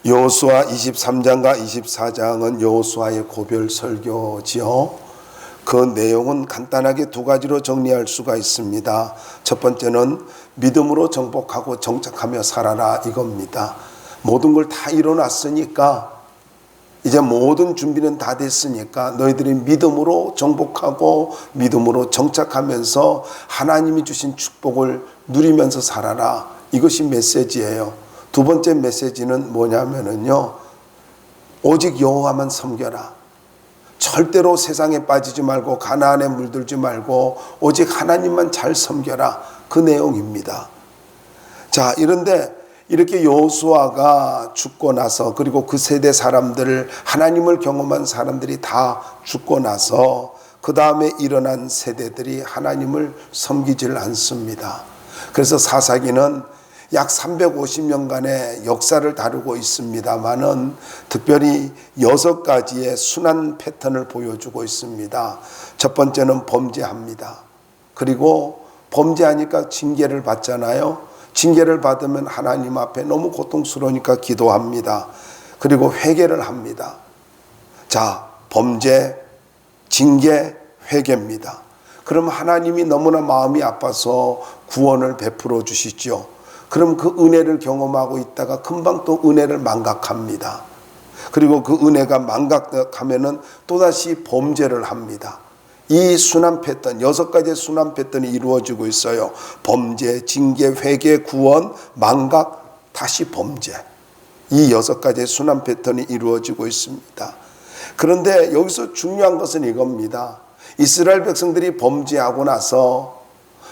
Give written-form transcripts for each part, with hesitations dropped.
여호수아 23장과 24장은 여호수아의 고별 설교지요. 그 내용은 간단하게 두 가지로 정리할 수가 있습니다. 첫 번째는 믿음으로 정복하고 정착하며 살아라 이겁니다. 모든 걸 다 이뤄놨으니까, 이제 모든 준비는 다 됐으니까 너희들이 믿음으로 정복하고 믿음으로 정착하면서 하나님이 주신 축복을 누리면서 살아라. 이것이 메시지예요. 두 번째 메시지는 뭐냐면요, 오직 여호와만 섬겨라. 절대로 세상에 빠지지 말고 가나안에 물들지 말고 오직 하나님만 잘 섬겨라. 그 내용입니다. 자, 이런데 이렇게 여호수아가 죽고 나서, 그리고 그 세대 사람들, 하나님을 경험한 사람들이 다 죽고 나서 그 다음에 일어난 세대들이 하나님을 섬기질 않습니다. 그래서 사사기는 약 350년간의 역사를 다루고 있습니다만은 특별히 6가지의 순환 패턴을 보여주고 있습니다. 첫 번째는 범죄합니다. 그리고 범죄하니까 징계를 받잖아요. 징계를 받으면 하나님 앞에 너무 고통스러우니까 기도합니다. 그리고 회개를 합니다. 자, 범죄, 징계, 회개입니다. 그럼 하나님이 너무나 마음이 아파서 구원을 베풀어 주시죠. 그럼 그 은혜를 경험하고 있다가 금방 또 은혜를 망각합니다. 그리고 그 은혜가 망각하면은 또다시 범죄를 합니다. 이 순환 패턴, 6가지의 순환 패턴이 이루어지고 있어요. 범죄, 징계, 회개, 구원, 망각, 다시 범죄. 이 6가지의 순환 패턴이 이루어지고 있습니다. 그런데 여기서 중요한 것은 이겁니다. 이스라엘 백성들이 범죄하고 나서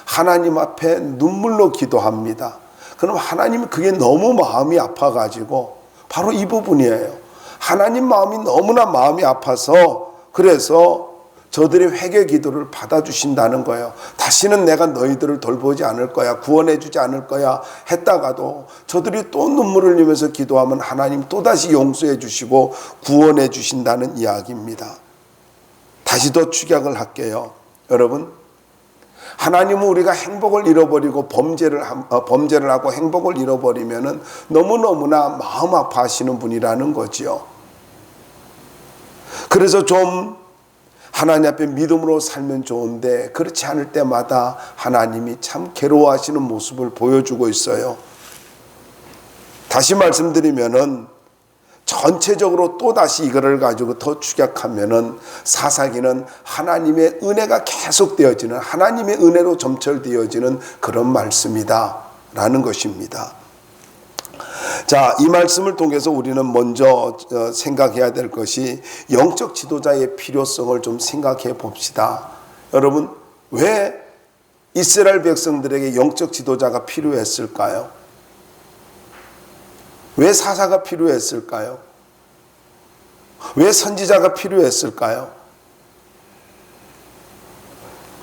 하나님 앞에 눈물로 기도합니다. 그럼 하나님이 그게 너무 마음이 아파가지고, 바로 이 부분이에요. 하나님 마음이 너무나 마음이 아파서 그래서 저들의 회개 기도를 받아주신다는 거예요. 다시는 내가 너희들을 돌보지 않을 거야, 구원해 주지 않을 거야 했다가도 저들이 또 눈물을 흘리면서 기도하면 하나님 또다시 용서해 주시고 구원해 주신다는 이야기입니다. 다시 더 축약을 할게요. 여러분, 하나님은 우리가 행복을 잃어버리고 범죄를 하고 행복을 잃어버리면은 너무너무나 마음 아파하시는 분이라는 거지요. 그래서 좀 하나님 앞에 믿음으로 살면 좋은데 그렇지 않을 때마다 하나님이 참 괴로워하시는 모습을 보여주고 있어요. 다시 말씀드리면은 전체적으로 또다시 이거를 가지고 더 축약하면은 사사기는 하나님의 은혜가 계속되어지는, 하나님의 은혜로 점철되어지는 그런 말씀이다 라는 것입니다. 자, 이 말씀을 통해서 우리는 먼저 생각해야 될 것이 영적 지도자의 필요성을 좀 생각해 봅시다. 여러분, 왜 이스라엘 백성들에게 영적 지도자가 필요했을까요? 왜 사사가 필요했을까요? 왜 선지자가 필요했을까요?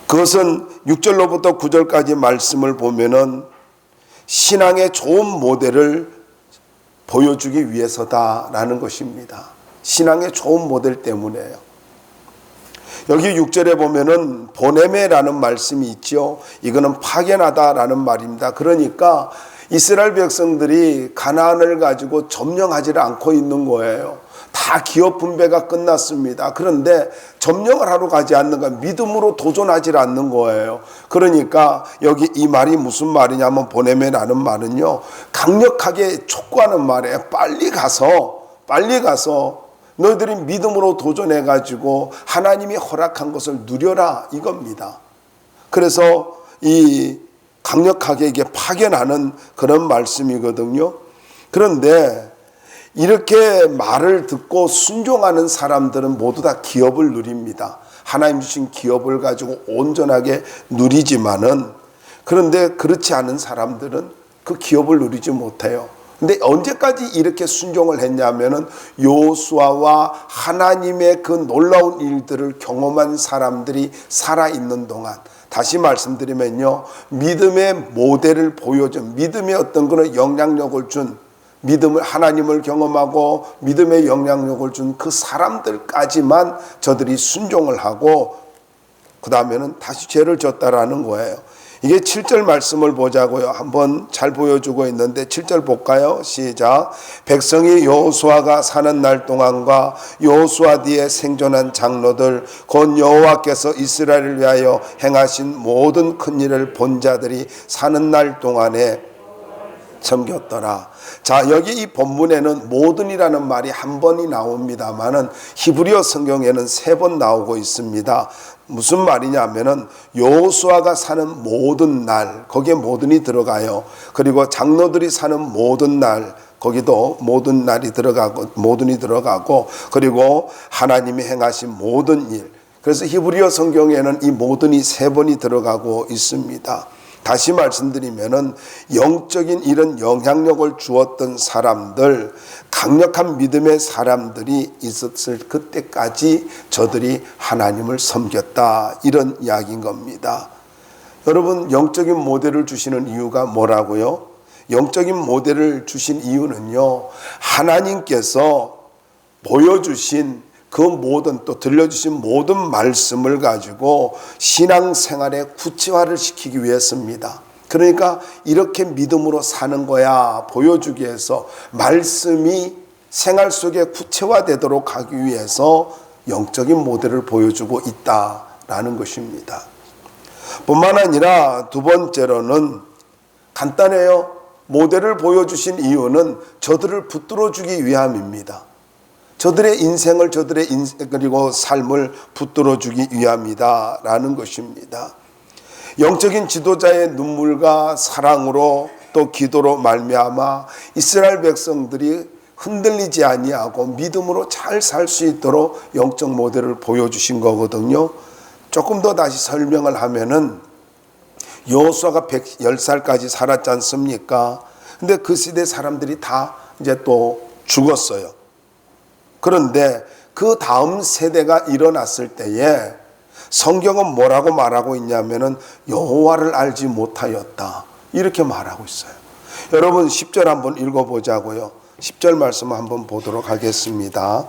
그것은 6절로부터 9절까지 말씀을 보면은 신앙의 좋은 모델을 보여주기 위해서다라는 것입니다. 신앙의 좋은 모델 때문에요. 여기 6절에 보면은 보네메라는 말씀이 있죠. 이거는 파견하다라는 말입니다. 그러니까 이스라엘 백성들이 가나안을 가지고 점령하지를 않고 있는 거예요. 다 기업 분배가 끝났습니다. 그런데 점령을 하러 가지 않는 거예요. 믿음으로 도전하지 않는 거예요. 그러니까 여기 이 말이 무슨 말이냐면, 보내매라는 말은요, 강력하게 촉구하는 말이에요. 빨리 가서 너희들이 믿음으로 도전해가지고 하나님이 허락한 것을 누려라 이겁니다. 그래서 이 강력하게 이게 파견하는 그런 말씀이거든요. 그런데 이렇게 말을 듣고 순종하는 사람들은 모두 다 기업을 누립니다. 하나님 주신 기업을 가지고 온전하게 누리지만은, 그런데 그렇지 않은 사람들은 그 기업을 누리지 못해요. 근데 언제까지 이렇게 순종을 했냐면은 여호수아와 하나님의 그 놀라운 일들을 경험한 사람들이 살아있는 동안, 다시 말씀드리면요, 믿음의 모델을 보여준, 믿음의 어떤 그런 영향력을 준, 믿음을, 하나님을 경험하고 믿음의 영향력을 준 그 사람들까지만 저들이 순종을 하고 그 다음에는 다시 죄를 졌다라는 거예요. 이게 7절 말씀을 보자고요. 한번 잘 보여주고 있는데 7절 볼까요? 시작. 백성이 여호수아가 사는 날 동안과 여호수아 뒤에 생존한 장로들 곧 여호와께서 이스라엘을 위하여 행하신 모든 큰 일을 본 자들이 사는 날 동안에 섬겼더라. 자, 여기 이 본문에는 모든이라는 말이 한 번이 나옵니다만은 히브리어 성경에는 3번 나오고 있습니다. 무슨 말이냐면은 여호수아가 사는 모든 날, 거기에 모든이 들어가요. 그리고 장로들이 사는 모든 날, 거기도 모든 날이 들어가고 모든이 들어가고, 그리고 하나님이 행하신 모든 일. 그래서 히브리어 성경에는 이 모든이 3번이 들어가고 있습니다. 다시 말씀드리면은 영적인 이런 영향력을 주었던 사람들, 강력한 믿음의 사람들이 있었을 그때까지 저들이 하나님을 섬겼다, 이런 이야기인 겁니다. 여러분, 영적인 모델을 주시는 이유가 뭐라고요? 영적인 모델을 주신 이유는요, 하나님께서 보여주신 그 모든, 또 들려주신 모든 말씀을 가지고 신앙생활의 구체화를 시키기 위해서입니다. 그러니까 이렇게 믿음으로 사는 거야 보여주기 위해서, 말씀이 생활 속에 구체화되도록 하기 위해서 영적인 모델을 보여주고 있다라는 것입니다. 뿐만 아니라 두 번째로는 간단해요. 모델을 보여주신 이유는 저들을 붙들어주기 위함입니다. 저들의 인생을, 그리고 삶을 붙들어주기 위함이다라는 것입니다. 영적인 지도자의 눈물과 사랑으로 또 기도로 말미암아 이스라엘 백성들이 흔들리지 아니하고 믿음으로 잘 살 수 있도록 영적 모델을 보여주신 거거든요. 조금 더 다시 설명을 하면은 여호수아가 110살까지 살았지 않습니까? 근데 그 시대 사람들이 다 이제 또 죽었어요. 그런데 그 다음 세대가 일어났을 때에 성경은 뭐라고 말하고 있냐면은 여호와를 알지 못하였다, 이렇게 말하고 있어요. 여러분 10절 한번 읽어보자고요. 10절 말씀 한번 보도록 하겠습니다.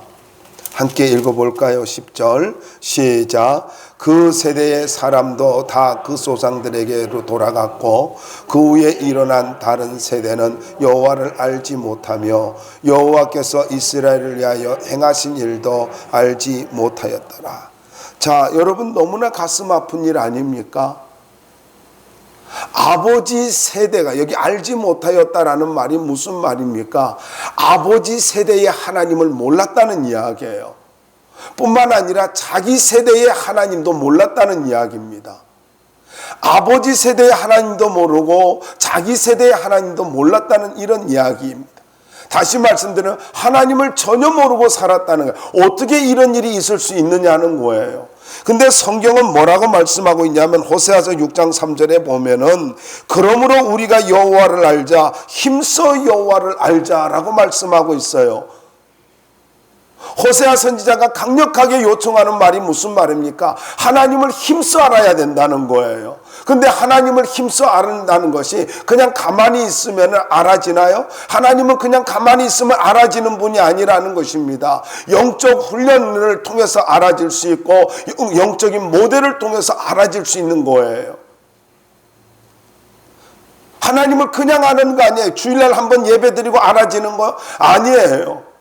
함께 읽어볼까요? 10절 시작. 그 세대의 사람도 다 그 조상들에게로 돌아갔고 그 후에 일어난 다른 세대는 여호와를 알지 못하며 여호와께서 이스라엘을 위하여 행하신 일도 알지 못하였더라. 자, 여러분, 너무나 가슴 아픈 일 아닙니까? 아버지 세대가, 여기 알지 못하였다라는 말이 무슨 말입니까? 아버지 세대의 하나님을 몰랐다는 이야기예요. 뿐만 아니라 자기 세대의 하나님도 몰랐다는 이야기입니다. 아버지 세대의 하나님도 모르고 자기 세대의 하나님도 몰랐다는 이런 이야기입니다. 다시 말씀드리면 하나님을 전혀 모르고 살았다는 거예요. 어떻게 이런 일이 있을 수 있느냐는 거예요. 근데 성경은 뭐라고 말씀하고 있냐면 호세아서 6장 3절에 보면은 그러므로 우리가 여호와를 알자, 힘써 여호와를 알자라고 말씀하고 있어요. 호세아 선지자가 강력하게 요청하는 말이 무슨 말입니까? 하나님을 힘써 알아야 된다는 거예요. 근데 하나님을 힘써 알아낸다는 것이 그냥 가만히 있으면 알아지나요? 하나님은 그냥 가만히 있으면 알아지는 분이 아니라는 것입니다. 영적 훈련을 통해서 알아질 수 있고 영적인 모델을 통해서 알아질 수 있는 거예요. 하나님을 그냥 아는 거 아니에요. 주일날 한번 예배드리고 알아지는 거 아니에요.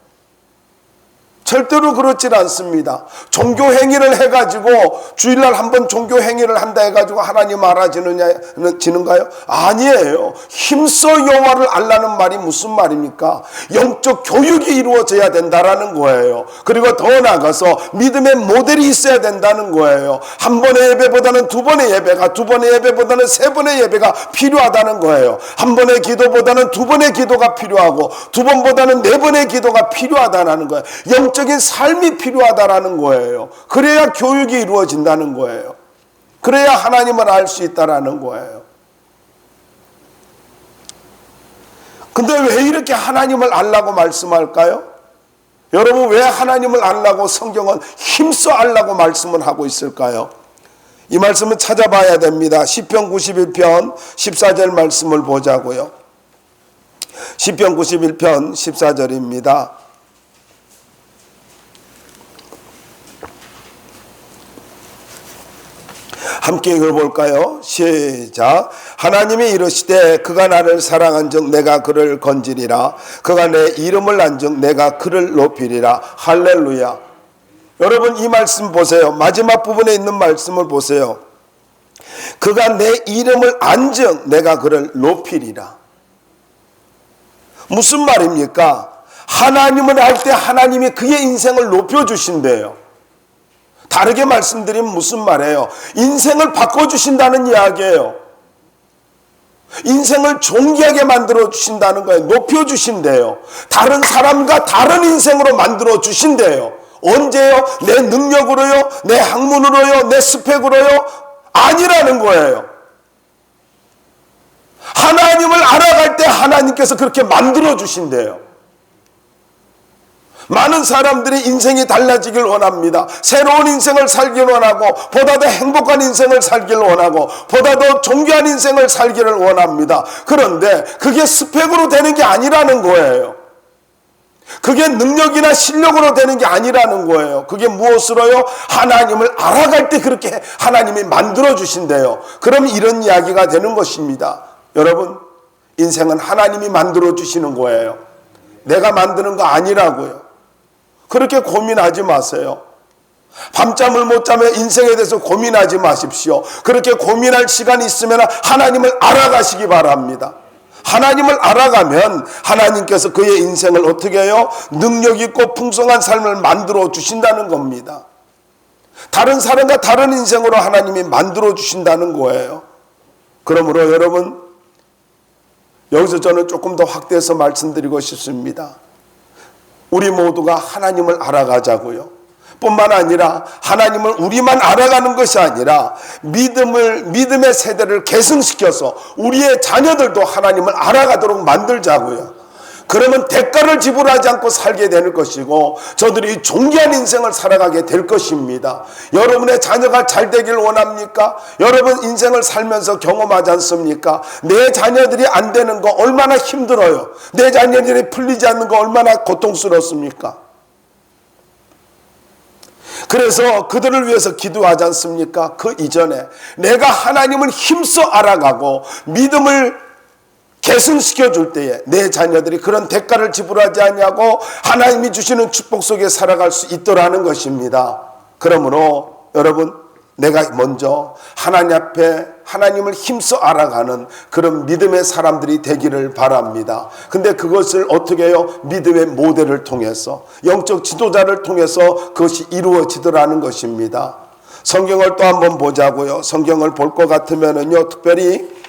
절대로 그렇지 않습니다. 종교 행위를 해가지고 주일날 한번 종교 행위를 한다 해가지고 하나님 알아지는가요? 아니에요. 힘써 여호와를 알라는 말이 무슨 말입니까? 영적 교육이 이루어져야 된다라는 거예요. 그리고 더 나아가서 믿음의 모델이 있어야 된다는 거예요. 한 번의 예배보다는 두 번의 예배가, 두 번의 예배보다는 세 번의 예배가 필요하다는 거예요. 한 번의 기도보다는 두 번의 기도가 필요하고 두 번보다는 네 번의 기도가 필요하다는 거예요. 영적인 삶이 필요하다라는 거예요. 그래야 교육이 이루어진다는 거예요. 그래야 하나님을 알 수 있다라는 거예요. 근데 왜 이렇게 하나님을 알라고 말씀할까요? 여러분, 왜 하나님을 알라고 성경은 힘써 알라고 말씀을 하고 있을까요? 이 말씀은 찾아봐야 됩니다. 시편 91편 14절 말씀을 보자고요. 시편 91편 14절입니다. 함께 읽어볼까요? 시작. 하나님이 이르시되 그가 나를 사랑한즉 내가 그를 건지리라. 그가 내 이름을 안즉 내가 그를 높이리라. 할렐루야. 여러분, 이 말씀 보세요. 마지막 부분에 있는 말씀을 보세요. 그가 내 이름을 안즉 내가 그를 높이리라. 무슨 말입니까? 하나님을 알 때 하나님이 그의 인생을 높여주신대요. 다르게 말씀드리면 무슨 말이에요? 인생을 바꿔주신다는 이야기예요. 인생을 존귀하게 만들어주신다는 거예요. 높여주신대요. 다른 사람과 다른 인생으로 만들어주신대요. 언제요? 내 능력으로요? 내 학문으로요? 내 스펙으로요? 아니라는 거예요. 하나님을 알아갈 때 하나님께서 그렇게 만들어주신대요. 많은 사람들이 인생이 달라지길 원합니다. 새로운 인생을 살길 원하고, 보다 더 행복한 인생을 살길 원하고, 보다 더 존귀한 인생을 살기를 원합니다. 그런데 그게 스펙으로 되는 게 아니라는 거예요. 그게 능력이나 실력으로 되는 게 아니라는 거예요. 그게 무엇으로요? 하나님을 알아갈 때 그렇게 하나님이 만들어주신대요. 그럼 이런 이야기가 되는 것입니다. 여러분, 인생은 하나님이 만들어주시는 거예요. 내가 만드는 거 아니라고요. 그렇게 고민하지 마세요. 밤잠을 못 자면 인생에 대해서 고민하지 마십시오. 그렇게 고민할 시간이 있으면 하나님을 알아가시기 바랍니다. 하나님을 알아가면 하나님께서 그의 인생을 어떻게 해요? 능력 있고 풍성한 삶을 만들어 주신다는 겁니다. 다른 사람과 다른 인생으로 하나님이 만들어 주신다는 거예요. 그러므로 여러분, 여기서 저는 조금 더 확대해서 말씀드리고 싶습니다. 우리 모두가 하나님을 알아가자고요. 뿐만 아니라 하나님을 우리만 알아가는 것이 아니라 믿음의 세대를 계승시켜서 우리의 자녀들도 하나님을 알아가도록 만들자고요. 그러면 대가를 지불하지 않고 살게 되는 것이고 저들이 존귀한 인생을 살아가게 될 것입니다. 여러분의 자녀가 잘 되길 원합니까? 여러분 인생을 살면서 경험하지 않습니까? 내 자녀들이 안 되는 거 얼마나 힘들어요. 내 자녀들이 풀리지 않는 거 얼마나 고통스럽습니까? 그래서 그들을 위해서 기도하지 않습니까? 그 이전에 내가 하나님을 힘써 알아가고 믿음을 계승시켜 줄 때에 내 자녀들이 그런 대가를 지불하지 않냐고 하나님이 주시는 축복 속에 살아갈 수 있더라는 것입니다. 그러므로 여러분, 내가 먼저 하나님 앞에 하나님을 힘써 알아가는 그런 믿음의 사람들이 되기를 바랍니다. 근데 그것을 어떻게 해요? 믿음의 모델을 통해서, 영적 지도자를 통해서 그것이 이루어지더라는 것입니다. 성경을 또 한번 보자고요. 성경을 볼 것 같으면은요, 특별히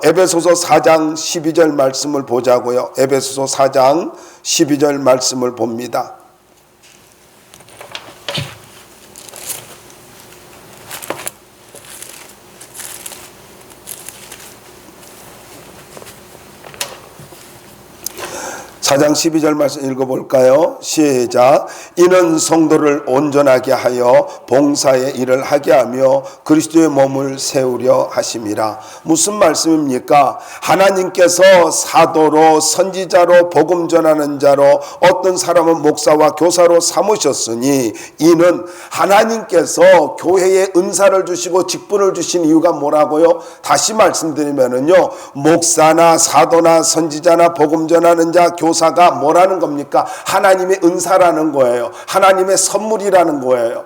에베소서 4장 12절 말씀을 보자고요. 에베소서 4장 12절 말씀을 봅니다. 사장 12절 말씀 읽어볼까요? 시작. 이는 성도를 온전하게 하여 봉사의 일을 하게 하며 그리스도의 몸을 세우려 하심이라. 무슨 말씀입니까? 하나님께서 사도로, 선지자로, 복음 전하는 자로, 어떤 사람은 목사와 교사로 삼으셨으니 이는 하나님께서 교회에 은사를 주시고 직분을 주신 이유가 뭐라고요? 다시 말씀드리면은요, 목사나 사도나 선지자나 복음 전하는 자, 교사가 뭐라는 겁니까? 하나님의 은사라는 거예요. 하나님의 선물이라는 거예요.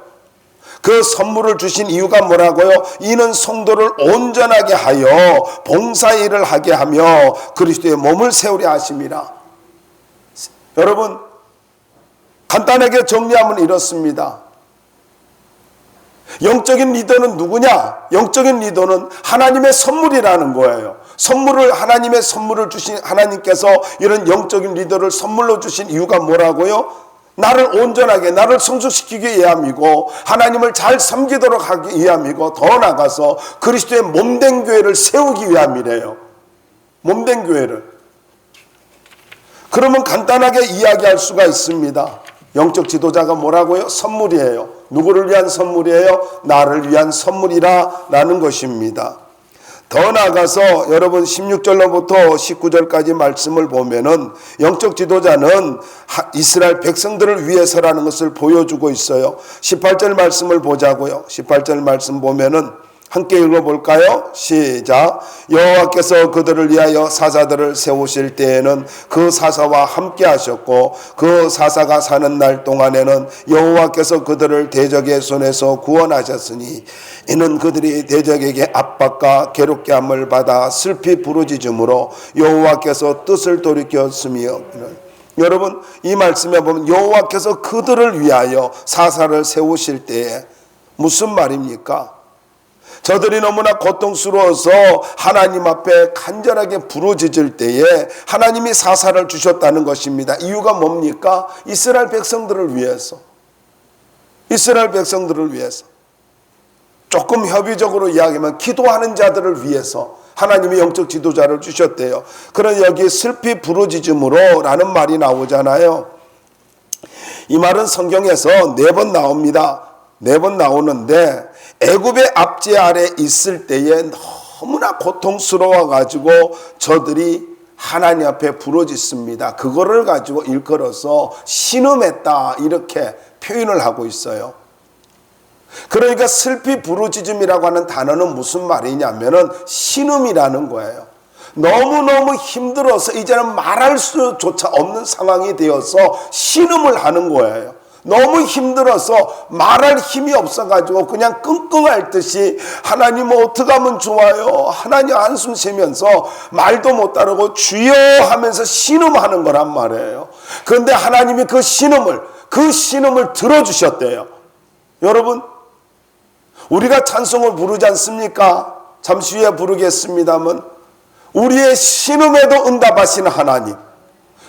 그 선물을 주신 이유가 뭐라고요? 이는 성도를 온전하게 하여 봉사일을 하게 하며 그리스도의 몸을 세우려 하심이라. 여러분, 간단하게 정리하면 이렇습니다. 영적인 리더는 누구냐? 영적인 리더는 하나님의 선물이라는 거예요. 하나님의 선물을 주신 하나님께서 이런 영적인 리더를 선물로 주신 이유가 뭐라고요? 나를 온전하게, 나를 성숙시키기 위함이고 하나님을 잘 섬기도록 하기 위함이고 더 나아가서 그리스도의 몸된 교회를 세우기 위함이래요. 몸된 교회를. 그러면 간단하게 이야기할 수가 있습니다. 영적 지도자가 뭐라고요? 선물이에요. 누구를 위한 선물이에요? 나를 위한 선물이라 라는 것입니다. 더 나아가서 여러분 16절로부터 19절까지 말씀을 보면은 영적 지도자는 이스라엘 백성들을 위해서라는 것을 보여주고 있어요. 18절 말씀을 보자고요. 18절 말씀 보면은 함께 읽어볼까요? 시작. 여호와께서 그들을 위하여 사사들을 세우실 때에는 그 사사와 함께 하셨고 그 사사가 사는 날 동안에는 여호와께서 그들을 대적의 손에서 구원하셨으니 이는 그들이 대적에게 압박과 괴롭게 함을 받아 슬피 부르짖음으로 여호와께서 뜻을 돌이켰으며. 여러분, 이 말씀에 보면 여호와께서 그들을 위하여 사사를 세우실 때에 무슨 말입니까? 저들이 너무나 고통스러워서 하나님 앞에 간절하게 부르짖을 때에 하나님이 사사를 주셨다는 것입니다. 이유가 뭡니까? 이스라엘 백성들을 위해서. 이스라엘 백성들을 위해서. 조금 협의적으로 이야기하면 기도하는 자들을 위해서 하나님이 영적 지도자를 주셨대요. 그런 여기 슬피 부르짖음으로 라는 말이 나오잖아요. 이 말은 성경에서 4번 나옵니다. 4번 나오는데 애굽의 압제 아래 있을 때에 너무나 고통스러워 가지고 저들이 하나님 앞에 부르짖습니다. 그거를 가지고 일컬어서 신음했다 이렇게 표현을 하고 있어요. 그러니까 슬피 부르짖음이라고 하는 단어는 무슨 말이냐면은 신음이라는 거예요. 너무너무 힘들어서 이제는 말할 수조차 없는 상황이 되어서 신음을 하는 거예요. 너무 힘들어서 말할 힘이 없어가지고 그냥 끙끙 듯이 하나님 어떻게 하면 좋아요? 하나님 한숨 쉬면서 말도 못 따르고 주여 하면서 신음하는 거란 말이에요. 그런데 하나님이 그 신음을 들어주셨대요. 여러분, 우리가 찬송을 부르지 않습니까? 잠시 후에 부르겠습니다만 우리의 신음에도 응답하시는 하나님,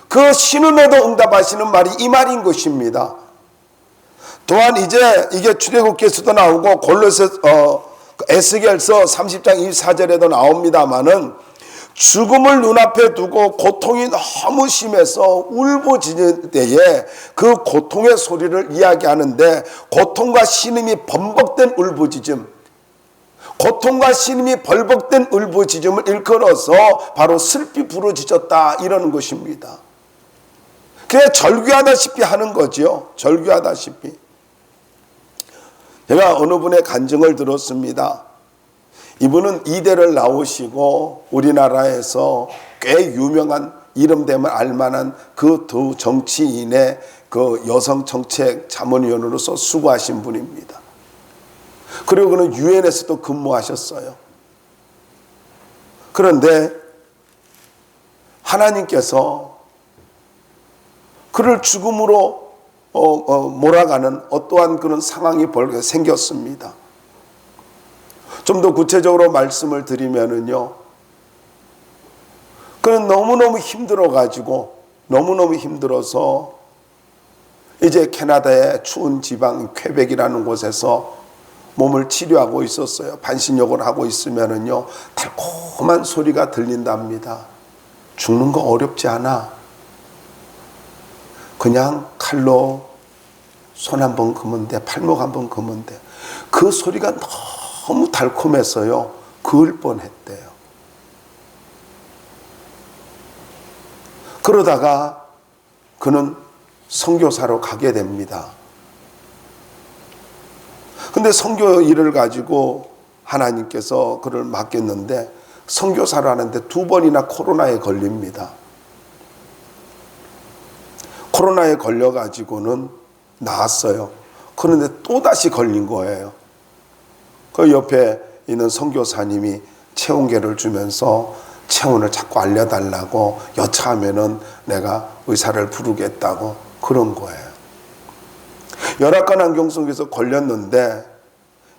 그 신음에도 응답하시는 말이 이 말인 것입니다. 또한 이제 이게 출애굽기에서도 나오고 에스겔서 30장 24절에도 나옵니다마는 죽음을 눈앞에 두고 고통이 너무 심해서 울부짖을 때에 그 고통의 소리를 이야기하는데 고통과 신음이 번복된 울부짖음, 고통과 신음이 벌벅된 울부짖음을 일컬어서 바로 슬피 부르짖었다 이러는 것입니다. 그냥 절규하다시피 하는 거죠. 절규하다시피. 제가 어느 분의 간증을 들었습니다. 이분은 이대를 나오시고 우리나라에서 꽤 유명한 이름되면 알만한 그 두 정치인의 그 여성 정책 자문위원으로서 수고하신 분입니다. 그리고 그는 유엔에서도 근무하셨어요. 그런데 하나님께서 그를 죽음으로 몰아가는 어떠한 그런 상황이 생겼습니다. 좀 더 구체적으로 말씀을 드리면은요, 그는 너무너무 너무너무 힘들어서 이제 캐나다의 추운 지방 퀘벡이라는 곳에서 몸을 치료하고 있었어요. 반신욕을 하고 있으면은요, 달콤한 소리가 들린답니다. 죽는 거 어렵지 않아. 그냥 칼로 손 한 번 그으면 돼. 팔목 한 번 그으면 돼. 그 소리가 너무 달콤해서요, 그을 뻔했대요. 그러다가 그는 선교사로 가게 됩니다. 근데 선교 일을 가지고 하나님께서 그를 맡겼는데 선교사를 하는데 2번이나 코로나에 걸립니다. 코로나에 걸려가지고는 나았어요. 그런데 또다시 걸린 거예요. 그 옆에 있는 선교사님이 체온계를 주면서 체온을 자꾸 알려달라고 여차하면은 내가 의사를 부르겠다고 그런 거예요. 열악한 환경 속에서 걸렸는데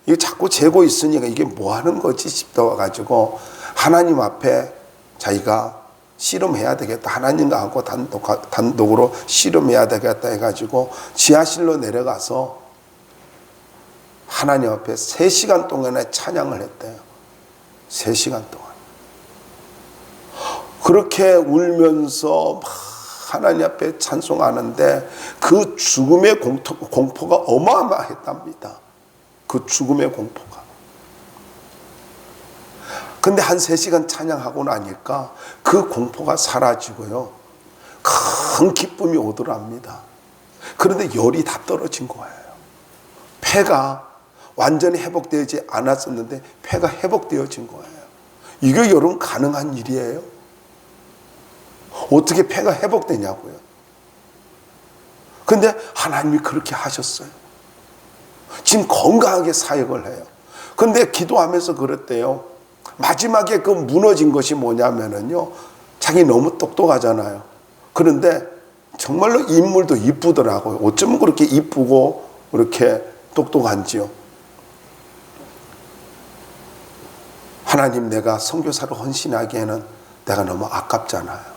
이게 자꾸 재고 있으니까 이게 뭐 하는 거지 싶어가지고 하나님 앞에 자기가 씨름해야 되겠다. 하나님과 하고 단독으로 씨름해야 되겠다 해가지고 지하실로 내려가서 하나님 앞에 3시간 동안에 찬양을 했대요. 3시간 동안. 그렇게 울면서 막 하나님 앞에 찬송하는데 그 죽음의 공포가 어마어마했답니다. 그 죽음의 공포가. 근데 한 3시간 찬양하고 나니까 그 공포가 사라지고요, 큰 기쁨이 오더랍니다. 그런데 열이 다 떨어진 거예요. 폐가 완전히 회복되지 않았었는데 폐가 회복되어진 거예요. 이게 여러분 가능한 일이에요? 어떻게 폐가 회복되냐고요. 근데 하나님이 그렇게 하셨어요. 지금 건강하게 사역을 해요. 근데 기도하면서 그랬대요. 마지막에 그 무너진 것이 뭐냐면은요, 자기 너무 똑똑하잖아요. 그런데 정말로 인물도 이쁘더라고요. 어쩌면 그렇게 이쁘고 그렇게 똑똑한지요. 하나님, 내가 선교사로 헌신하기에는 내가 너무 아깝잖아요.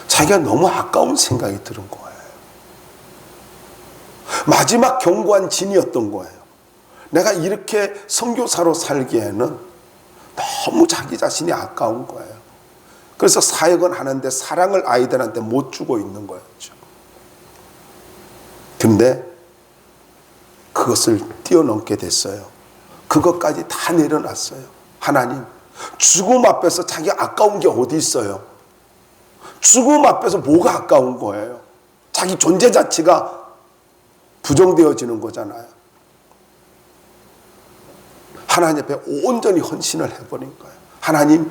자기가 너무 아까운 생각이 드는 거예요. 마지막 견고한 진이었던 거예요. 내가 이렇게 선교사로 살기에는 너무 자기 자신이 아까운 거예요. 그래서 사역은 하는데 사랑을 아이들한테 못 주고 있는 거였죠. 근데 그것을 뛰어넘게 됐어요. 그것까지 다 내려놨어요. 하나님, 죽음 앞에서 자기 아까운 게 어디 있어요? 죽음 앞에서 뭐가 아까운 거예요? 자기 존재 자체가 부정되어지는 거잖아요. 하나님 앞에 온전히 헌신을 해버린 거예요. 하나님,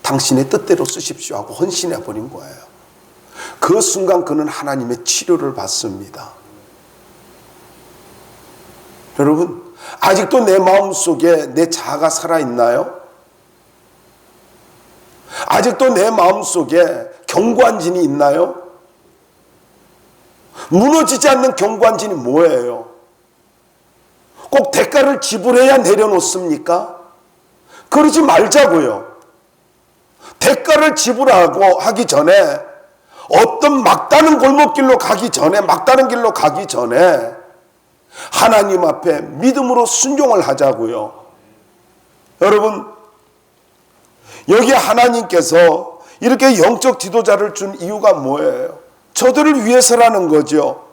당신의 뜻대로 쓰십시오 하고 헌신해버린 거예요. 그 순간 그는 하나님의 치료를 받습니다. 여러분, 아직도 내 마음속에 내 자아가 살아있나요? 아직도 내 마음속에 견고한 진이 있나요? 무너지지 않는 견고한 진이 뭐예요? 꼭 대가를 지불해야 내려놓습니까? 그러지 말자고요. 대가를 지불하고 하기 전에, 어떤 막다른 골목길로 가기 전에, 막다른 길로 가기 전에 하나님 앞에 믿음으로 순종을 하자고요. 여러분, 여기 하나님께서 이렇게 영적 지도자를 준 이유가 뭐예요? 저들을 위해서라는 거죠.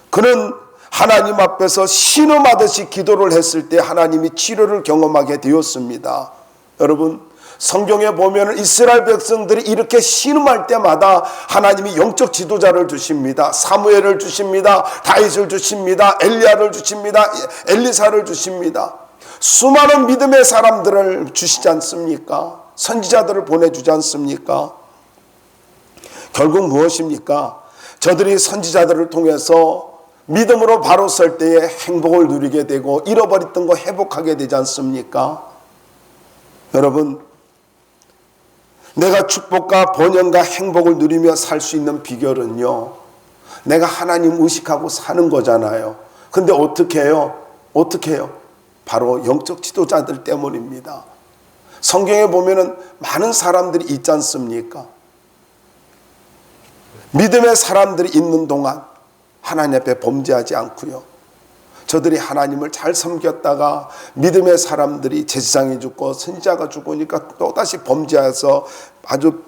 그는 하나님 앞에서 신음하듯이 기도를 했을 때 하나님이 치료를 경험하게 되었습니다. 여러분, 성경에 보면 이스라엘 백성들이 이렇게 신음할 때마다 하나님이 영적 지도자를 주십니다. 사무엘을 주십니다. 다윗을 주십니다. 엘리야를 주십니다. 엘리사를 주십니다. 수많은 믿음의 사람들을 주시지 않습니까? 선지자들을 보내주지 않습니까? 결국 무엇입니까? 저들이 선지자들을 통해서 믿음으로 바로 설 때에 행복을 누리게 되고 잃어버렸던 거 회복하게 되지 않습니까? 여러분, 내가 축복과 번영과 행복을 누리며 살 수 있는 비결은요, 내가 하나님 의식하고 사는 거잖아요. 근데 어떻게 해요? 어떻게 해요? 바로 영적 지도자들 때문입니다. 성경에 보면은 많은 사람들이 있지 않습니까? 믿음의 사람들이 있는 동안 하나님 앞에 범죄하지 않고요. 저들이 하나님을 잘 섬겼다가 믿음의 사람들이 제사장이 죽고 선지자가 죽으니까 또다시 범죄해서 아주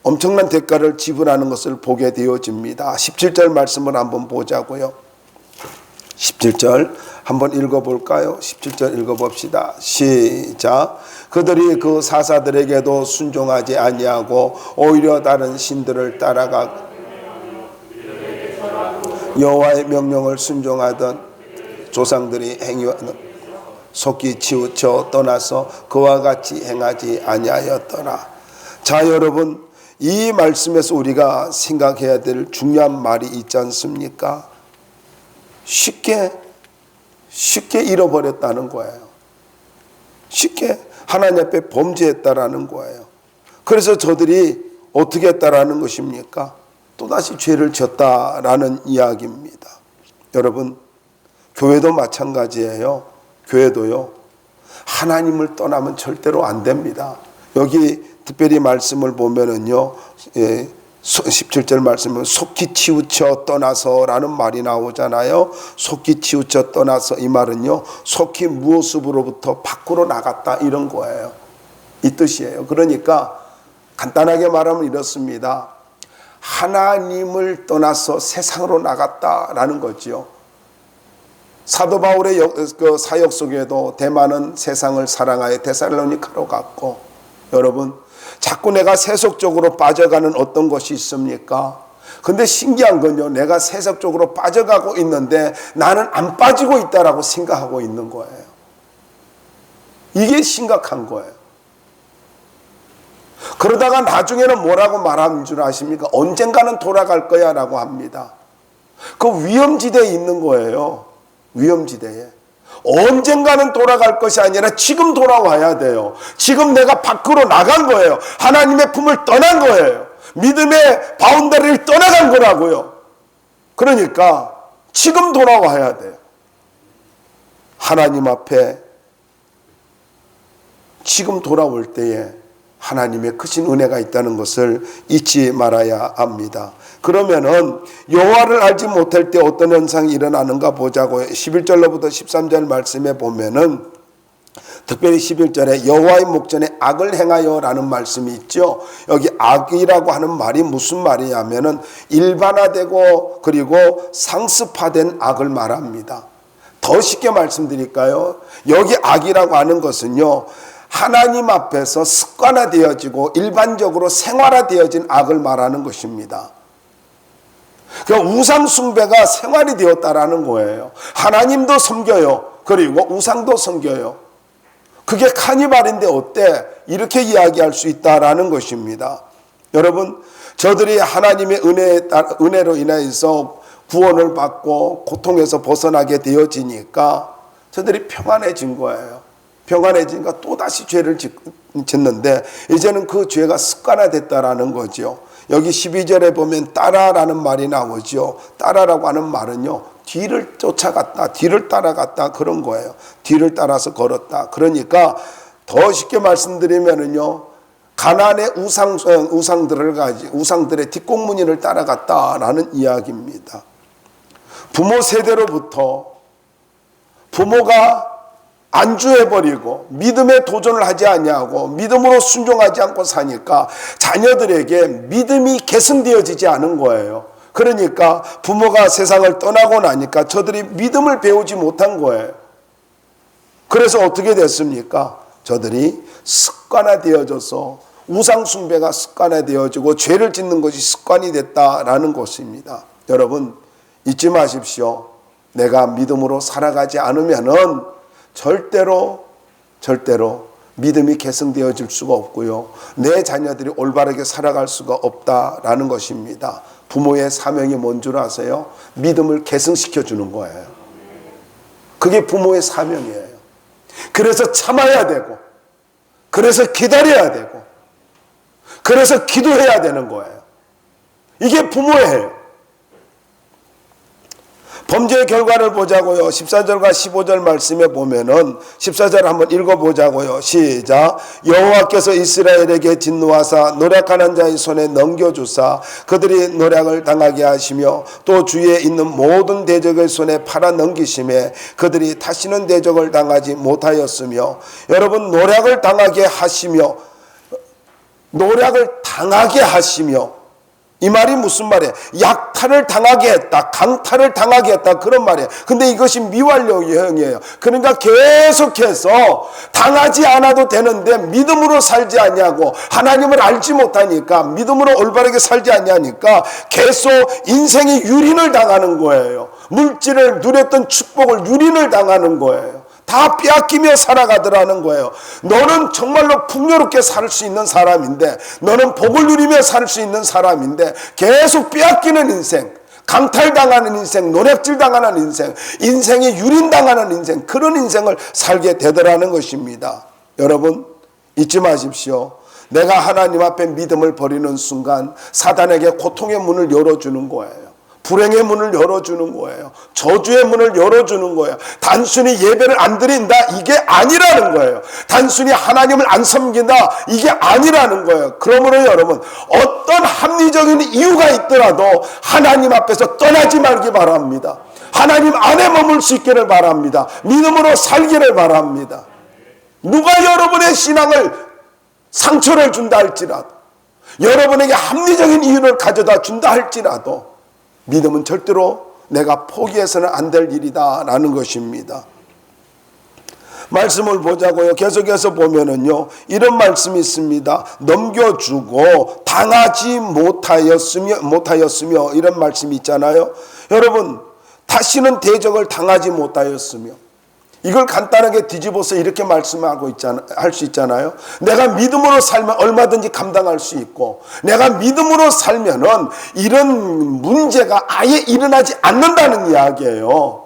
엄청난 대가를 지불하는 것을 보게 되어집니다. 17절 말씀을 한번 보자고요. 17절 한번 읽어볼까요? 17절 읽어봅시다. 시작. 그들이 그 사사들에게도 순종하지 아니하고 오히려 다른 신들을 따라가 여호와의 명령을 순종하던 조상들이 행위하는 속기 치우쳐 떠나서 그와 같이 행하지 아니하였더라. 자, 여러분, 이 말씀에서 우리가 생각해야 될 중요한 말이 있지 않습니까? 쉽게 잃어버렸다는 거예요. 쉽게 하나님 앞에 범죄했다라는 거예요. 그래서 저들이 어떻게 했다라는 것입니까? 또다시 죄를 졌다라는 이야기입니다. 여러분, 교회도 마찬가지예요. 교회도요, 하나님을 떠나면 절대로 안 됩니다. 여기 특별히 말씀을 보면은요, 17절 말씀은 속히 치우쳐 떠나서라는 말이 나오잖아요. 속히 치우쳐 떠나서, 이 말은요, 속히 무엇으로부터 밖으로 나갔다, 이런 거예요. 이 뜻이에요. 그러니까 간단하게 말하면 이렇습니다. 하나님을 떠나서 세상으로 나갔다라는 거지요. 사도 바울의 그 사역 속에도 대만은 세상을 사랑하여 데살로니가로 갔고, 여러분, 자꾸 내가 세속적으로 빠져가는 어떤 것이 있습니까? 근데 신기한 건요, 내가 세속적으로 빠져가고 있는데 나는 안 빠지고 있다라고 생각하고 있는 거예요. 이게 심각한 거예요. 그러다가 나중에는 뭐라고 말하는 줄 아십니까? 언젠가는 돌아갈 거야 라고 합니다. 그 위험지대에 있는 거예요. 위험지대에. 언젠가는 돌아갈 것이 아니라 지금 돌아와야 돼요. 지금 내가 밖으로 나간 거예요. 하나님의 품을 떠난 거예요. 믿음의 바운더리를 떠나간 거라고요. 그러니까 지금 돌아와야 돼요. 하나님 앞에 지금 돌아올 때에 하나님의 크신 은혜가 있다는 것을 잊지 말아야 합니다. 그러면은 여호와를 알지 못할 때 어떤 현상이 일어나는가 보자고요. 11절로부터 13절 말씀에 보면은 특별히 11절에 여호와의 목전에 악을 행하여 라는 말씀이 있죠. 여기 악이라고 하는 말이 무슨 말이냐면은 일반화되고 그리고 상습화된 악을 말합니다. 더 쉽게 말씀드릴까요? 여기 악이라고 하는 것은요, 하나님 앞에서 습관화되어지고 일반적으로 생활화되어진 악을 말하는 것입니다. 그러니까 우상 숭배가 생활이 되었다라는 거예요. 하나님도 섬겨요. 그리고 우상도 섬겨요. 그게 카니발인데 어때? 이렇게 이야기할 수 있다라는 것입니다. 여러분, 저들이 하나님의 은혜로 인해서 구원을 받고 고통에서 벗어나게 되어지니까 저들이 평안해진 거예요. 평안해지니까 또다시 죄를 짓는데 이제는 그 죄가 습관화됐다라는 거죠. 여기 12절에 보면 따라라는 말이 나오죠. 따라라고 하는 말은요, 뒤를 쫓아갔다, 뒤를 따라갔다 그런 거예요. 뒤를 따라서 걸었다. 그러니까 더 쉽게 말씀드리면은요, 가나안의 우상들의 뒷공무니를 따라갔다라는 이야기입니다. 부모 세대로부터 부모가 안주해버리고 믿음에 도전을 하지 아니하고 믿음으로 순종하지 않고 사니까 자녀들에게 믿음이 계승되어지지 않은 거예요. 그러니까 부모가 세상을 떠나고 나니까 저들이 믿음을 배우지 못한 거예요. 그래서 어떻게 됐습니까? 저들이 습관화되어져서 우상 숭배가 습관화되어지고 죄를 짓는 것이 습관이 됐다라는 것입니다. 여러분, 잊지 마십시오. 내가 믿음으로 살아가지 않으면은 절대로 믿음이 계승되어질 수가 없고요. 내 자녀들이 올바르게 살아갈 수가 없다라는 것입니다. 부모의 사명이 뭔 줄 아세요? 믿음을 계승시켜주는 거예요. 그게 부모의 사명이에요. 그래서 참아야 되고, 그래서 기다려야 되고, 그래서 기도해야 되는 거예요. 이게 부모예요. 범죄의 결과를 보자고요. 14절과 15절 말씀에 보면은 14절 한번 읽어보자고요. 시작. 여호와께서 이스라엘에게 진노하사 노력하는 자의 손에 넘겨주사 그들이 노력을 당하게 하시며 또 주위에 있는 모든 대적의 손에 팔아 넘기심에 그들이 다시는 대적을 당하지 못하였으며, 여러분, 노력을 당하게 하시며 이 말이 무슨 말이에요? 약탈을 당하게 했다, 강탈을 당하게 했다, 그런 말이에요. 근데 이것이 미완료형이에요. 그러니까 계속해서 당하지 않아도 되는데 믿음으로 살지 아니하고 하나님을 알지 못하니까, 믿음으로 올바르게 살지 아니하니까 계속 인생이 유린을 당하는 거예요. 물질을 누렸던 축복을 유린을 당하는 거예요. 다 빼앗기며 살아가더라는 거예요. 너는 정말로 풍요롭게 살 수 있는 사람인데, 너는 복을 누리며 살 수 있는 사람인데 계속 빼앗기는 인생, 강탈당하는 인생, 노략질당하는 인생, 인생이 유린당하는 인생, 그런 인생을 살게 되더라는 것입니다. 여러분, 잊지 마십시오. 내가 하나님 앞에 믿음을 버리는 순간 사단에게 고통의 문을 열어주는 거예요. 불행의 문을 열어주는 거예요. 저주의 문을 열어주는 거예요. 단순히 예배를 안 드린다, 이게 아니라는 거예요. 단순히 하나님을 안 섬긴다, 이게 아니라는 거예요. 그러므로 여러분, 어떤 합리적인 이유가 있더라도 하나님 앞에서 떠나지 말기 바랍니다. 하나님 안에 머물 수 있기를 바랍니다. 믿음으로 살기를 바랍니다. 누가 여러분의 신앙을 상처를 준다 할지라도, 여러분에게 합리적인 이유를 가져다 준다 할지라도 믿음은 절대로 내가 포기해서는 안 될 일이다 라는 것입니다. 말씀을 보자고요. 계속해서 보면은요, 이런 말씀이 있습니다. 넘겨주고 당하지 못하였으며 이런 말씀이 있잖아요. 여러분, 다시는 대적을 당하지 못하였으며, 이걸 간단하게 뒤집어서 이렇게 말씀하고 할 수 있잖아요. 내가 믿음으로 살면 얼마든지 감당할 수 있고, 내가 믿음으로 살면은 이런 문제가 아예 일어나지 않는다는 이야기예요.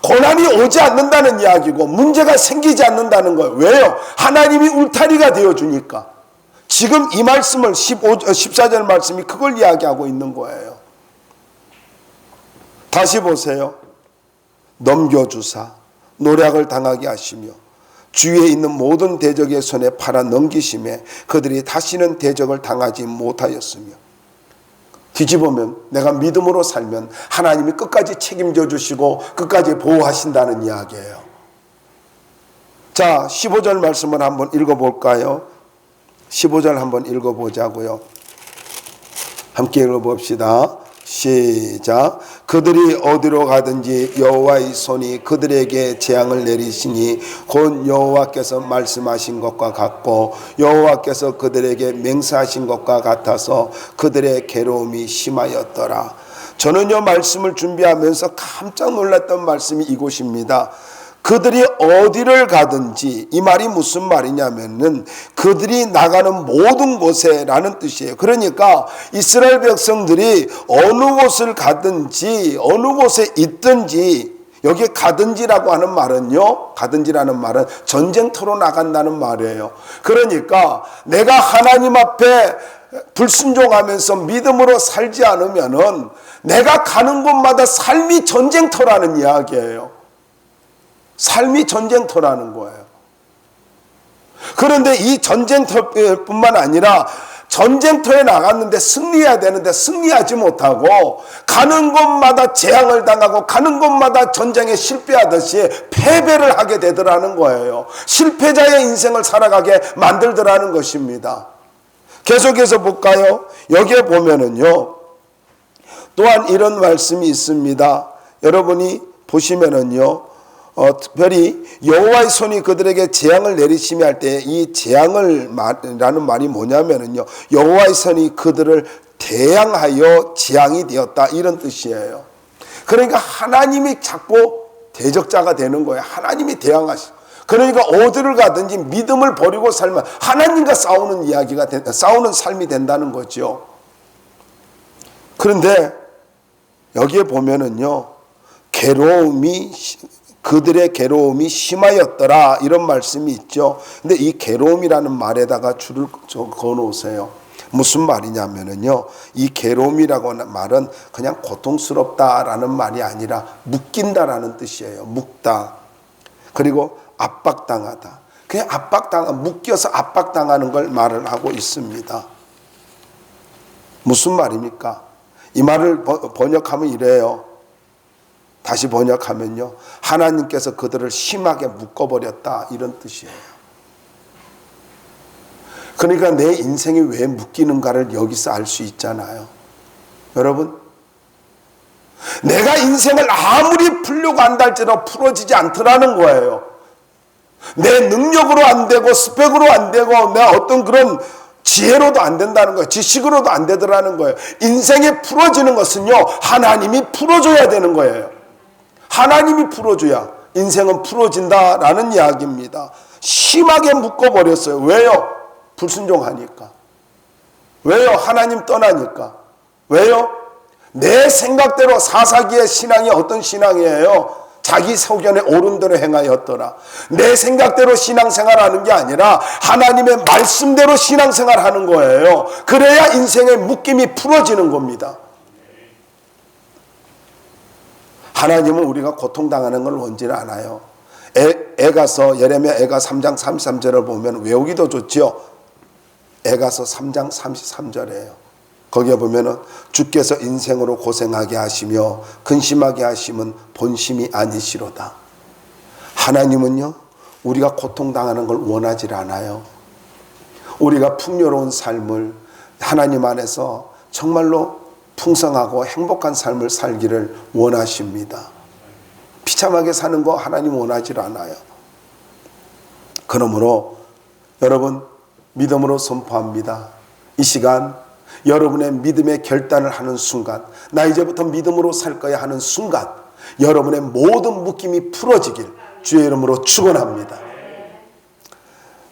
고난이 오지 않는다는 이야기고 문제가 생기지 않는다는 거예요. 왜요? 하나님이 울타리가 되어주니까. 지금 이 말씀을 14절 말씀이 그걸 이야기하고 있는 거예요. 다시 보세요. 넘겨주사 노략을 당하게 하시며 주위에 있는 모든 대적의 손에 팔아 넘기심에 그들이 다시는 대적을 당하지 못하였으며. 뒤집으면 내가 믿음으로 살면 하나님이 끝까지 책임져 주시고 끝까지 보호하신다는 이야기예요. 자, 15절 말씀을 한번 읽어볼까요? 15절 한번 읽어보자고요. 함께 읽어봅시다. 시작. 그들이 어디로 가든지 여호와의 손이 그들에게 재앙을 내리시니 곧 여호와께서 말씀하신 것과 같고 여호와께서 그들에게 맹세하신 것과 같아서 그들의 괴로움이 심하였더라. 저는요, 말씀을 준비하면서 깜짝 놀랐던 말씀이 이곳입니다. 그들이 어디를 가든지, 이 말이 무슨 말이냐면은 그들이 나가는 모든 곳에 라는 뜻이에요. 그러니까 이스라엘 백성들이 어느 곳을 가든지 어느 곳에 있든지, 여기에 가든지라고 하는 말은요, 가든지라는 말은 전쟁터로 나간다는 말이에요. 그러니까 내가 하나님 앞에 불순종하면서 믿음으로 살지 않으면은 내가 가는 곳마다 삶이 전쟁터라는 이야기예요. 삶이 전쟁터라는 거예요. 그런데 이 전쟁터뿐만 아니라 전쟁터에 나갔는데 승리해야 되는데 승리하지 못하고 가는 곳마다 재앙을 당하고 가는 곳마다 전쟁에 실패하듯이 패배를 하게 되더라는 거예요. 실패자의 인생을 살아가게 만들더라는 것입니다. 계속해서 볼까요? 여기에 보면은요, 또한 이런 말씀이 있습니다. 여러분이 보시면은요, 특별히 여호와의 손이 그들에게 재앙을 내리시며 할 때 이 재앙을 라는 말이 뭐냐면은요, 여호와의 손이 그들을 대항하여 재앙이 되었다, 이런 뜻이에요. 그러니까 하나님이 자꾸 대적자가 되는 거예요. 하나님이 대항하시고. 그러니까 어디를 가든지 믿음을 버리고 살면 하나님과 싸우는 이야기가 싸우는 삶이 된다는 거죠. 그런데 여기에 보면은요, 그들의 괴로움이 심하였더라, 이런 말씀이 있죠. 근데 이 괴로움이라는 말에다가 줄을 그어 놓으세요. 무슨 말이냐면은요, 이 괴로움이라고 하는 말은 그냥 고통스럽다라는 말이 아니라 묶인다라는 뜻이에요. 묶다. 그리고 압박당하다. 그냥 묶여서 압박당하는 걸 말을 하고 있습니다. 무슨 말입니까? 이 말을 번역하면 이래요. 다시 번역하면요, 하나님께서 그들을 심하게 묶어버렸다, 이런 뜻이에요. 그러니까 내 인생이 왜 묶이는가를 여기서 알 수 있잖아요. 여러분, 내가 인생을 아무리 풀려고 한다 할지라도 풀어지지 않더라는 거예요. 내 능력으로 안 되고 스펙으로 안 되고 내 어떤 그런 지혜로도 안 된다는 거예요. 지식으로도 안 되더라는 거예요. 인생에 풀어지는 것은요, 하나님이 풀어줘야 되는 거예요. 하나님이 풀어줘야 인생은 풀어진다라는 이야기입니다. 심하게 묶어버렸어요. 왜요? 불순종하니까. 왜요? 하나님 떠나니까. 왜요? 내 생각대로 사사기의 신앙이 어떤 신앙이에요? 자기 소견에 옳은 대로 행하였더라. 내 생각대로 신앙생활하는 게 아니라 하나님의 말씀대로 신앙생활하는 거예요. 그래야 인생의 묶임이 풀어지는 겁니다. 하나님은 우리가 고통당하는 걸 원치 않아요. 에가서 예레미야 에가 3장 33절을 보면 외우기도 좋죠. 에가서 3장 33절이에요. 거기에 보면은 주께서 인생으로 고생하게 하시며 근심하게 하심은 본심이 아니시로다. 하나님은요, 우리가 고통당하는 걸 원하지 않아요. 우리가 풍요로운 삶을 하나님 안에서 정말로 풍성하고 행복한 삶을 살기를 원하십니다. 비참하게 사는 거 하나님 원하지 않아요. 그러므로 여러분 믿음으로 선포합니다. 이 시간 여러분의 믿음의 결단을 하는 순간, 나 이제부터 믿음으로 살 거야 하는 순간 여러분의 모든 묶임이 풀어지길 주의 이름으로 축원합니다.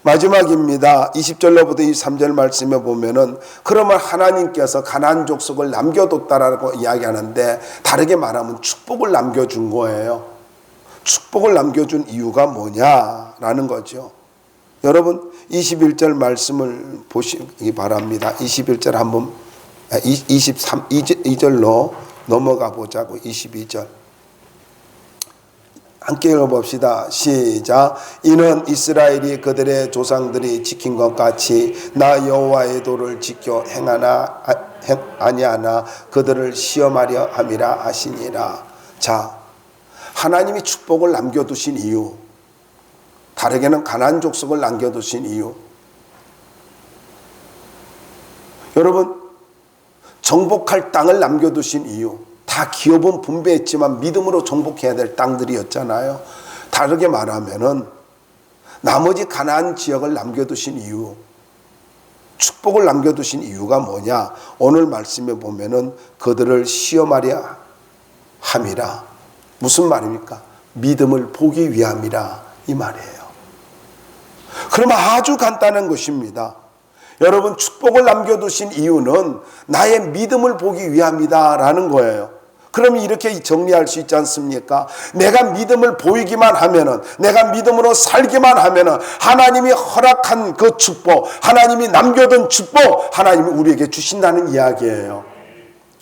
마지막입니다. 20절로부터 23절 말씀에 보면은 그러면 하나님께서 가나안 족속을 남겨뒀다라고 이야기하는데, 다르게 말하면 축복을 남겨준 거예요. 축복을 남겨준 이유가 뭐냐라는 거죠. 여러분 21절 말씀을 보시기 바랍니다. 21절 한번 2절로 넘어가 보자고. 22절 함께 읽어봅시다. 시작. 이는 이스라엘이 그들의 조상들이 지킨 것 같이 나 여호와의 도를 지켜 아니하나 그들을 시험하려 함이라 하시니라. 자, 하나님이 축복을 남겨두신 이유, 다르게는 가나안 족속을 남겨두신 이유, 여러분 정복할 땅을 남겨두신 이유, 다 기업은 분배했지만 믿음으로 정복해야 될 땅들이었잖아요. 다르게 말하면은 나머지 가나안 지역을 남겨두신 이유, 축복을 남겨두신 이유가 뭐냐? 오늘 말씀에 보면은 그들을 시험하려 함이라. 무슨 말입니까? 믿음을 보기 위함이라 이 말이에요. 그러면 아주 간단한 것입니다. 여러분 축복을 남겨두신 이유는 나의 믿음을 보기 위함이다라는 거예요. 그러면 이렇게 정리할 수 있지 않습니까? 내가 믿음을 보이기만 하면은, 내가 믿음으로 살기만 하면은 하나님이 허락한 그 축복, 하나님이 남겨둔 축복, 하나님이 우리에게 주신다는 이야기예요.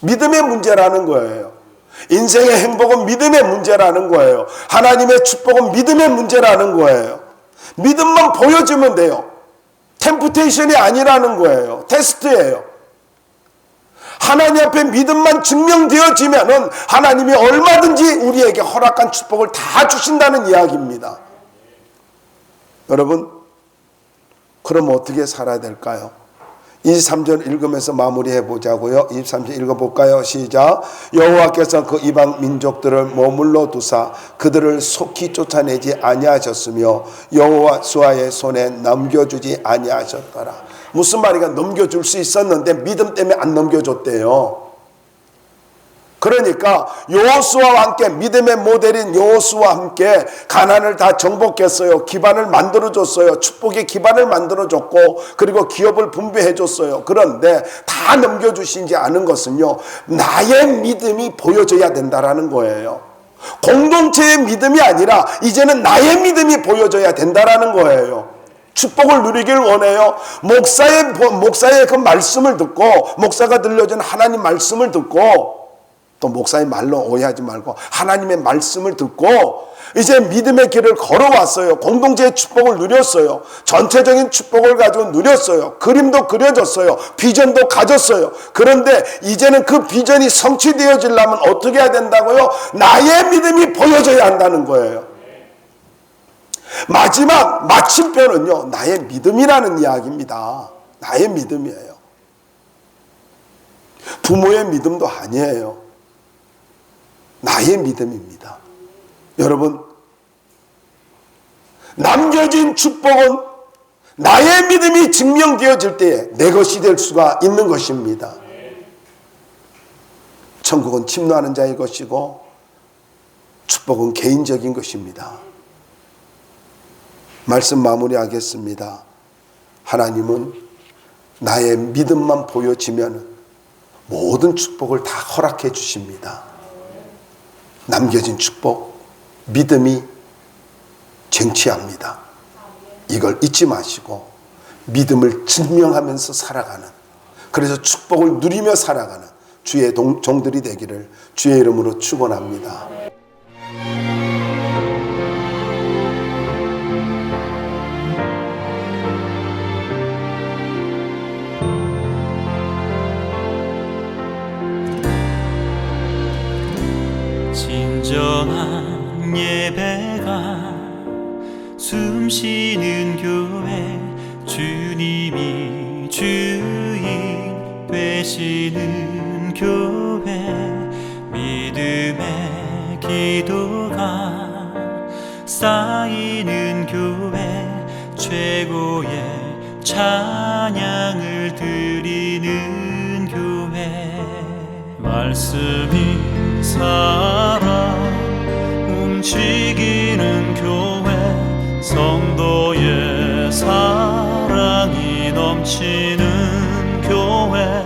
믿음의 문제라는 거예요. 인생의 행복은 믿음의 문제라는 거예요. 하나님의 축복은 믿음의 문제라는 거예요. 믿음만 보여주면 돼요. 템프테이션이 아니라는 거예요. 테스트예요. 하나님 앞에 믿음만 증명되어지면은 하나님이 얼마든지 우리에게 허락한 축복을 다 주신다는 이야기입니다. 여러분, 그럼 어떻게 살아야 될까요? 23절 읽으면서 마무리해 보자고요. 23절 읽어볼까요? 시작. 여호와께서 그 이방 민족들을 머물러 두사 그들을 속히 쫓아내지 아니하셨으며 여호와 수아의 손에 넘겨주지 아니하셨더라. 무슨 말이가 넘겨줄 수 있었는데 믿음 때문에 안 넘겨줬대요. 그러니까 여호수아와 함께, 믿음의 모델인 여호수아와 함께 가나안을 다 정복했어요. 기반을 만들어줬어요. 축복의 기반을 만들어줬고, 그리고 기업을 분배해줬어요. 그런데 다 넘겨주시지 않은 것은요, 나의 믿음이 보여져야 된다라는 거예요. 공동체의 믿음이 아니라 이제는 나의 믿음이 보여져야 된다라는 거예요. 축복을 누리길 원해요. 목사의 그 말씀을 듣고, 목사가 들려준 하나님 말씀을 듣고, 또 목사의 말로 오해하지 말고 하나님의 말씀을 듣고 이제 믿음의 길을 걸어왔어요. 공동체의 축복을 누렸어요. 전체적인 축복을 가지고 누렸어요. 그림도 그려졌어요. 비전도 가졌어요. 그런데 이제는 그 비전이 성취되어지려면 어떻게 해야 된다고요? 나의 믿음이 보여져야 한다는 거예요. 마지막 마침표는요, 나의 믿음이라는 이야기입니다. 나의 믿음이에요. 부모의 믿음도 아니에요. 나의 믿음입니다. 여러분, 남겨진 축복은 나의 믿음이 증명되어질 때에 내 것이 될 수가 있는 것입니다. 천국은 침노하는 자의 것이고 축복은 개인적인 것입니다. 말씀 마무리하겠습니다. 하나님은 나의 믿음만 보여지면 모든 축복을 다 허락해 주십니다. 남겨진 축복, 믿음이 쟁취합니다. 이걸 잊지 마시고 믿음을 증명하면서 살아가는, 그래서 축복을 누리며 살아가는 주의 종들이 되기를 주의 이름으로 축원합니다. 진정한 예배가 숨쉬는 교회, 주님이 주인 되시는 교회, 믿음의 기도가 쌓이는 교회, 최고의 찬양을 드리는 교회. 말씀이 살아 움직이는 교회, 성도의 사랑이 넘치는 교회,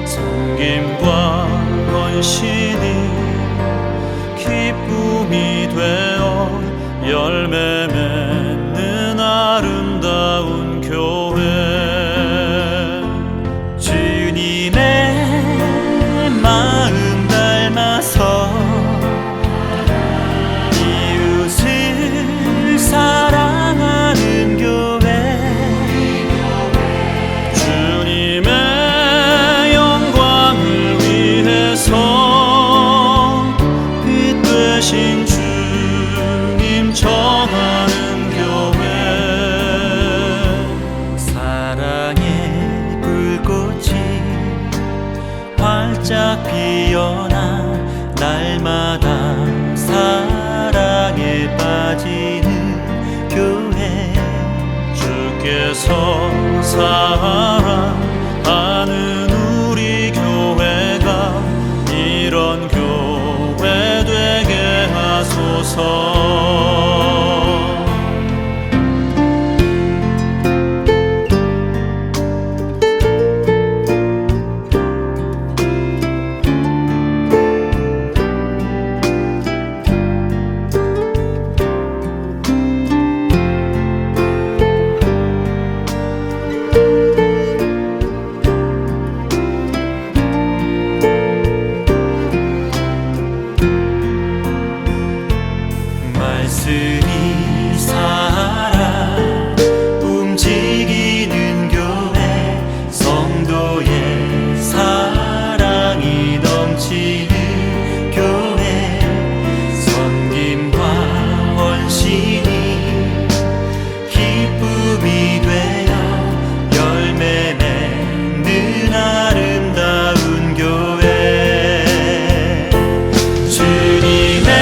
섬김과 헌신이 기쁨이 되어 열매 맺는 아름다운 교회. 주님의 마음 닮아서 이웃을 사랑하는 교회, 주님의 영광을 위해서 빛 되신 주님 전하는 교회. 사랑의 불꽃이 활짝 피어나 날마다 사랑에 빠지는 교회. 주께서 사랑하는 우리 교회가 이런 교회 되게 하소서. 말씀이 살아 움직이는 교회, 성도의 사랑이 넘치는 교회, 섬김과 헌신이 기쁨이 되어 열매 맺는 아름다운 교회. 주님의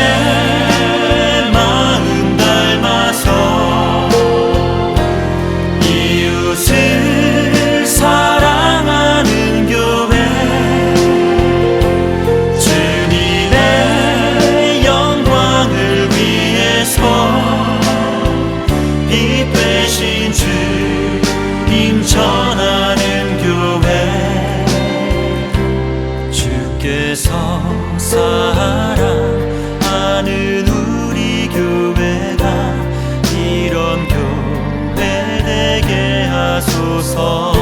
이웃을 사랑하는 교회, 주님의 영광을 위해서 빛 되신 주님 전하는 교회. 주께서 사랑하는 우리 교회가 이런 교회 되게 하소서.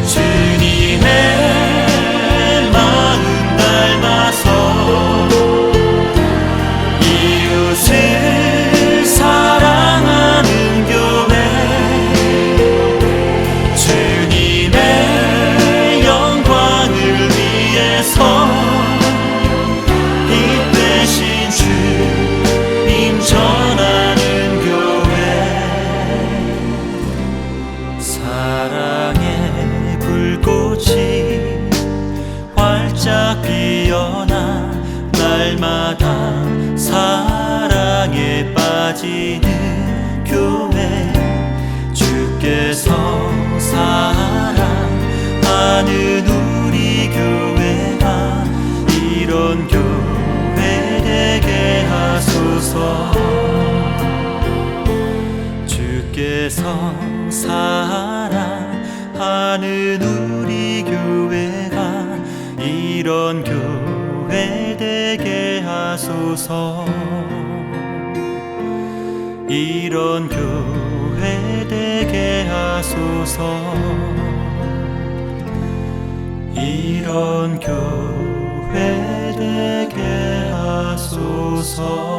주님의 마음 닮아서 이웃을 사랑하는 교회, 주님의 영광을 위해서 빛 되신 주님 전하는 교회. 사랑의 불꽃이 활짝 피어나 날마다 사랑에 빠지는 교회. 주께서 사랑하는 우리 교회가 이런 교회 되게 하소서. 주께서 사랑하는 우리 교회가 이런 교회 되게 하소서. 이런 교회 되게 하소서. 이런 교회 되게 하소서.